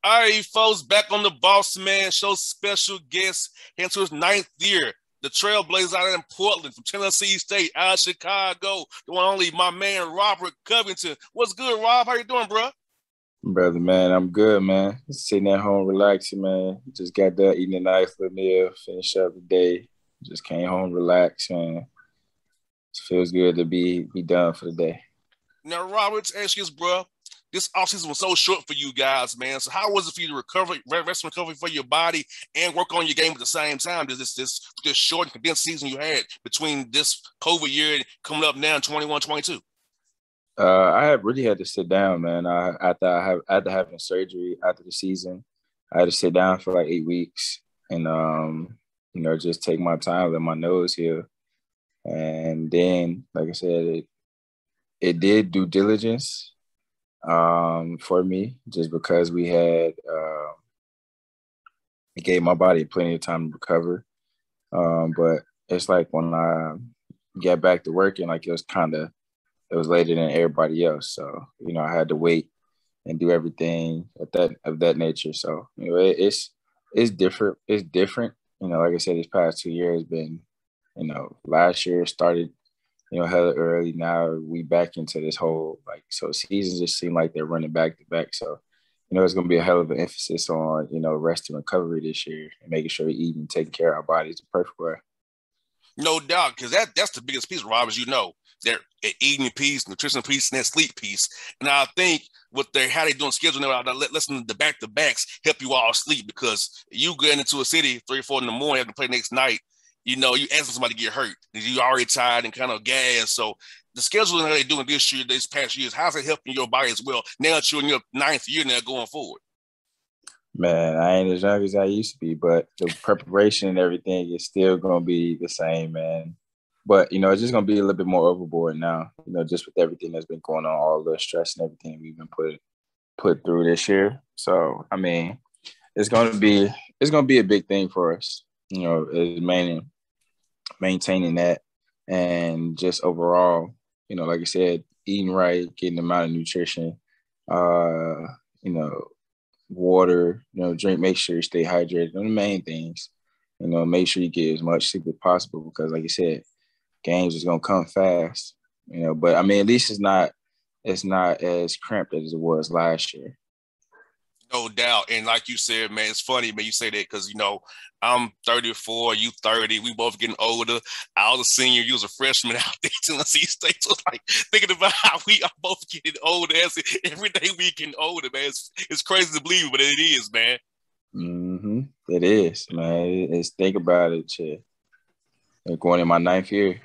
All right, folks, back on the Bossman Show, special guest into his ninth year. The Trailblazers out in Portland from Tennessee State, out of Chicago. The one only my man Robert Covington. What's good, Rob? How you doing, bro? Brother, man, I'm good, man. Sitting at home, relaxing, man. Just got done eating a nice little meal, finish up the day. Just came home, relaxed, man. It feels good to be done for the day. Now, Robert, let's ask you this, bro. This offseason was so short for you guys, man. So how was it for you to rest and recovery for your body and work on your game at the same time? This short and condensed season you had between this COVID year and coming up now in 21, 22? I have really had to sit down, man. After having surgery after the season, I had to sit down for like 8 weeks and just take my time, let my nose heal. And then, like I said, it did due diligence for me, just because it gave my body plenty of time to recover. But it's like when I get back to working, like it was later than everybody else. So, I had to wait and do everything of that nature. So, it's different. It's different. Like I said, this past 2 years has been, last year started, hella early. Now we back into this whole, so seasons just seem like they're running back to back. So, it's going to be a hell of an emphasis on, rest and recovery this year and making sure we're eating and taking care of our bodies the perfect way. No doubt, because that's the biggest piece, Rob, as you know. They're eating piece, nutrition piece, and that sleep piece. And I think how they doing scheduling now, listening to the back-to-backs help you all sleep, because you getting into a city 3 or 4 in the morning, having to play next night, you asking somebody to get hurt. You already tired and kind of gassed. So the scheduling that they're doing this past years, how's it helping your body as well now that you're in your ninth year now going forward? Man, I ain't as young as I used to be, but the preparation and everything is still going to be the same, man. But, it's just going to be a little bit more overboard now, just with everything that's been going on, all the stress and everything we've been put through this year. So, I mean, it's going to be a big thing for us, is maintaining that, and just overall, like I said, eating right, getting the amount of nutrition, water, drink, make sure you stay hydrated. The main things, make sure you get as much sleep as possible, because like you said, games is gonna come fast, but I mean, at least it's not as cramped as it was last year. No doubt. And like you said, man, it's funny, man, you say that because, I'm 34, you 30, we both getting older. I was a senior, you was a freshman out there in Tennessee State. So it's like thinking about how we are both getting older. Every day we getting older, man. It's crazy to believe, but it is, man. Mm-hmm. It is, man. It's think about it, shit. Going in my ninth year,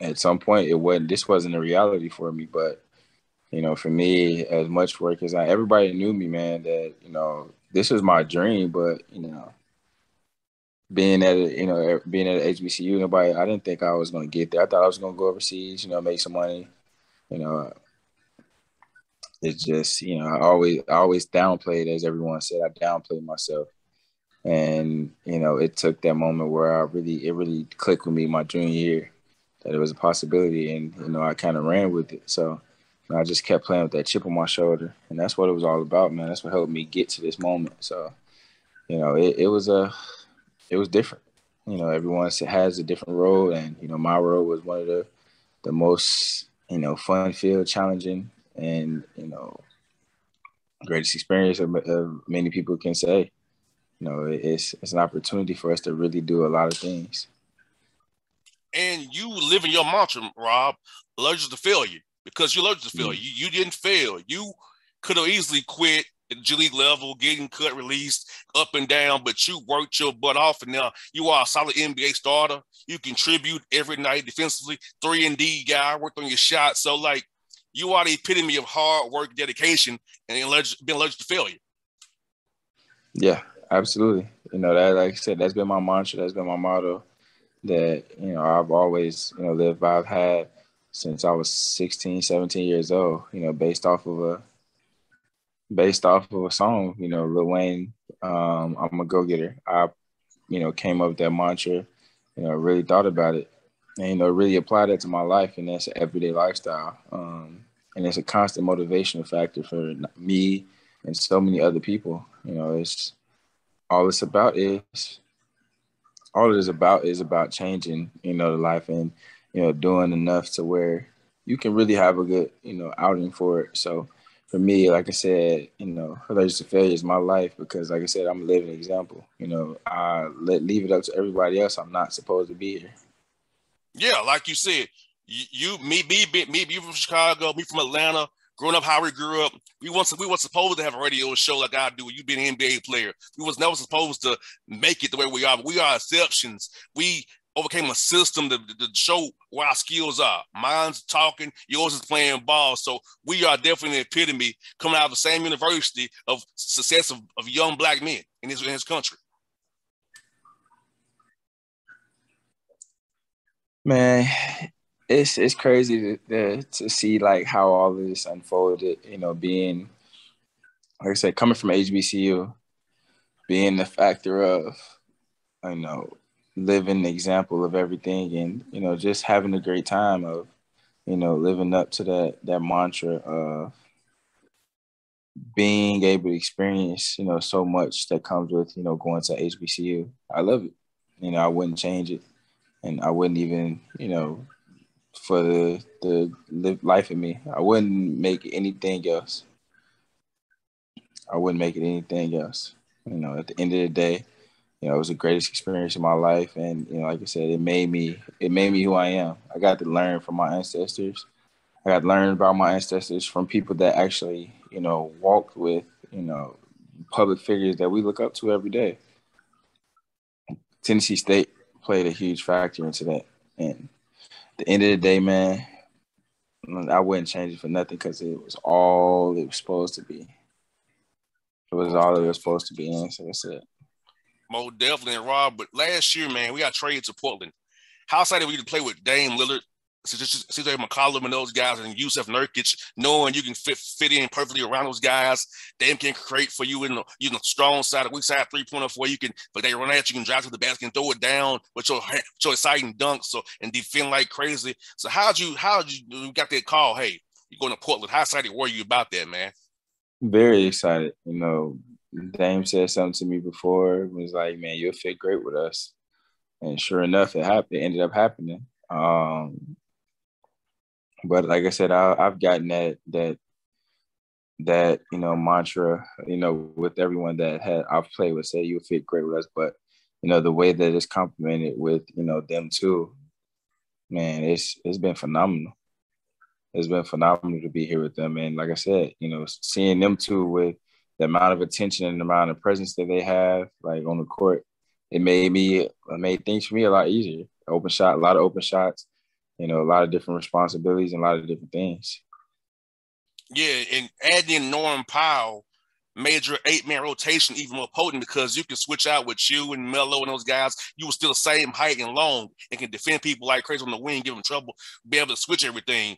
at some point this wasn't a reality for me, but for me, as much work as everybody knew me, man, that, this was my dream, but, being at HBCU, I didn't think I was going to get there. I thought I was going to go overseas, make some money, you know, it's just, I always downplayed, as everyone said, I downplayed myself. And, it took that moment where it really clicked with me my junior year that it was a possibility, and, I kind of ran with it. So, I just kept playing with that chip on my shoulder, and that's what it was all about, man. That's what helped me get to this moment. So, it was different. Everyone has a different role, and my role was one of the most fun-filled, challenging, and greatest experience of many people can say. It's an opportunity for us to really do a lot of things. And you live in your mantra, Rob, allergic to failure, because you're allergic to failure. You didn't fail. You could have easily quit at the G League level, getting cut, released, up and down, but you worked your butt off, and now you are a solid NBA starter. You contribute every night defensively, 3-and-D guy, worked on your shot. So, you are the epitome of hard work, dedication, and being allergic to failure. Yeah, absolutely. That, like I said, that's been my mantra. That's been my motto that, I've always, lived by. I've had since I was 16, 17 years old, based off of a song, Lil Wayne, I'm a go-getter. I, came up with that mantra, really thought about it and, really applied that to my life, and that's an everyday lifestyle. And it's a constant motivational factor for me, and so many other people. You know, it's all it's about is all it is about changing, you know, the life and, you know, doing enough to where you can really have a good, you know, outing for it. So for me, like I said, you know, Allergic to Failure is my life because, like I said, I'm a living example. You know, leave it up to everybody else. I'm not supposed to be here. Yeah, like you said, you from Chicago, me from Atlanta. Growing up how we grew up, we weren't supposed to have a radio show like I do. You being an NBA player, we was never supposed to make it the way we are. But we are exceptions. We overcame a system to show where our skills are. Mine's talking, yours is playing ball. So we are definitely an epitome coming out of the same university of success of young black men in his country. Man, it's crazy to see like how all of this unfolded. You know, being like I said, coming from HBCU, being the factor of, you know, living the example of everything, and you know, just having a great time of, you know, living up to that mantra of being able to experience, you know, so much that comes with, you know, going to HBCU. I love it. You know, I wouldn't change it, and I wouldn't even, you know, for the life of me, I wouldn't make anything else. I wouldn't make it anything else. You know, at the end of the day, you know, it was the greatest experience of my life, and you know, like I said, it made me who I am. I got to learn from my ancestors. I got to learn about my ancestors from people that actually, you know, walked with, you know, public figures that we look up to every day. Tennessee State played a huge factor into that, and at the end of the day, man, I wouldn't change it for nothing because it was all it was supposed to be. It was all it was supposed to be, and so that's it. Most definitely, and Rob. But last year, man, we got traded to Portland. How excited were you to play with Dame Lillard, CJ McCollum, and those guys, and Yusuf Nurkic, knowing you can fit in perfectly around those guys? Dame can create for you in the strong side, the weak side 3-pointer for you can, but they run at you, can drive to the basket and throw it down with your exciting dunks, so and defend like crazy. So how'd you got that call? Hey, you're going to Portland. How excited were you about that, man? Very excited. You know, Dame said something to me before. It was like, man, you'll fit great with us. And sure enough, it happened. It ended up happening. But like I said, I've gotten that you know mantra, you know, with everyone that I've played with, say you'll fit great with us. But you know, the way that it's complemented with, you know, them too, man, it's been phenomenal. It's been phenomenal to be here with them. And like I said, you know, seeing them two with the amount of attention and the amount of presence that they have, like on the court, it made things for me a lot easier. Open shot, a lot of open shots, you know, a lot of different responsibilities and a lot of different things. Yeah, and adding in Norman Powell made your 8-man rotation even more potent because you can switch out with you and Melo and those guys. You were still the same height and long and can defend people like crazy on the wing, give them trouble, be able to switch everything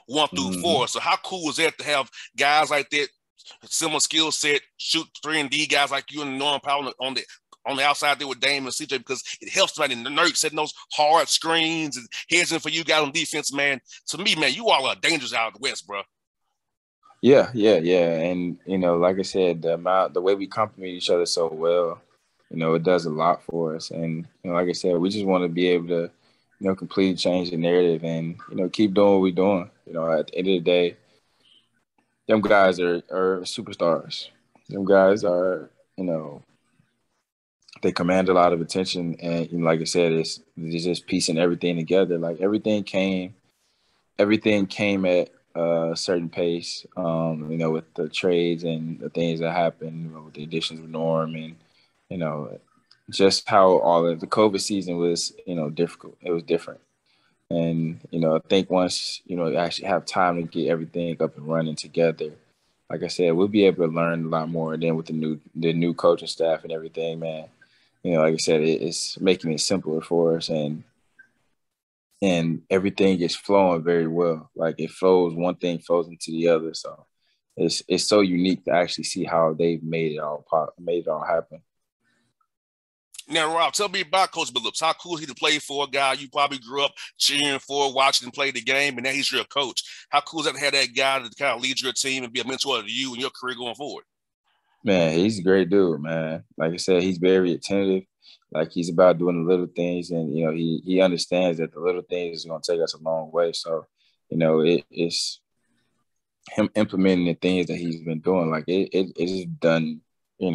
1 through 4. So how cool is that to have guys like that, similar skill set, shoot 3 and D guys like you and Norman Powell on the outside there with Dame and CJ, because it helps somebody in the Nurk setting those hard screens and heads in for you guys on defense, man. To me, man, you all are dangerous out of the West, bro. Yeah. And, you know, like I said, the way we complement each other so well, you know, it does a lot for us. And, you know, like I said, we just want to be able to, you know, completely change the narrative and, you know, keep doing what we're doing. You know, at the end of the day, them guys are superstars. Them guys are, you know, they command a lot of attention. And, you know, like I said, it's just piecing everything together. Like everything came at a certain pace, you know, with the trades and the things that happened, you know, with the additions of Norm and, you know, just how all of the COVID season was, you know, difficult. It was different. And, you know, I think once, you know, you actually have time to get everything up and running together, like I said, we'll be able to learn a lot more. And then with the new coaching staff and everything, man, you know, like I said, it's making it simpler for us and everything is flowing very well. Like it flows, one thing flows into the other. So it's so unique to actually see how they've made it all happen. Now, Rob, tell me about Coach Billups. How cool is he to play for a guy you probably grew up cheering for, watching him play the game, and now he's your coach? How cool is that to have that guy to kind of lead your team and be a mentor to you and your career going forward? Man, he's a great dude, man. Like I said, he's very attentive. Like he's about doing the little things, and he understands that the little things is going to take us a long way. So, it's him implementing the things that he's been doing. Like it's done,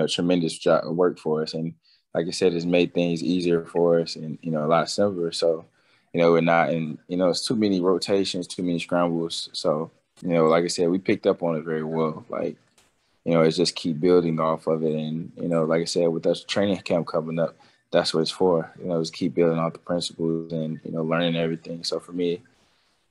tremendous job of work for us, and like I said, it's made things easier for us, and a lot simpler. So, we're not in, it's too many rotations, too many scrambles. So, like I said, we picked up on it very well. Like it's just keep building off of it. And, like I said, with us training camp coming up, that's what it's for, is keep building off the principles and, learning everything. So for me,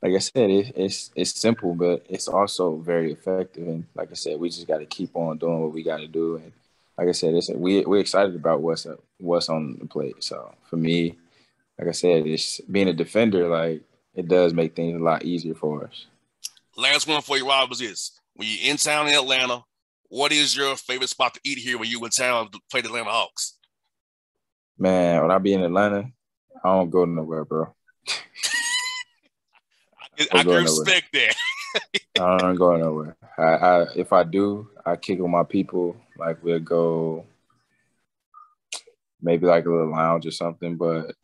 like I said, it's simple, but it's also very effective. And like I said, we just got to keep on doing what we got to do. And like I said, we're excited about what's on the plate. So for me, like I said, it's being a defender, like it does make things a lot easier for us. Last one for you, Rob, is when you're in town in Atlanta, what is your favorite spot to eat here when you in town to play the Atlanta Hawks? Man, when I be in Atlanta, I don't go nowhere, bro. I don't can go nowhere. respect that. I don't go nowhere. I if I do, I kick with my people. Like we'll go maybe like a little lounge or something. But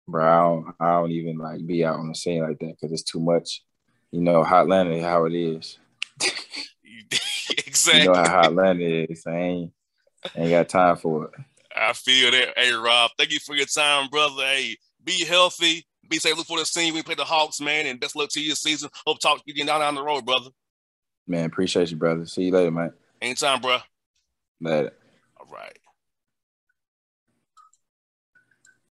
bro, I don't even like be out on the scene like that because it's too much. Hot Atlanta, how it is. You know how Exactly. hot Atlanta is. I ain't got time for it. I feel that. Hey, Rob, thank you for your time, brother. Hey, be healthy. Be safe. Look for the scene. We play the Hawks, man, and best luck to you this season. Hope to talk to you again down the road, brother. Man, appreciate you, brother. See you later, man. Anytime, bro. Later. All right.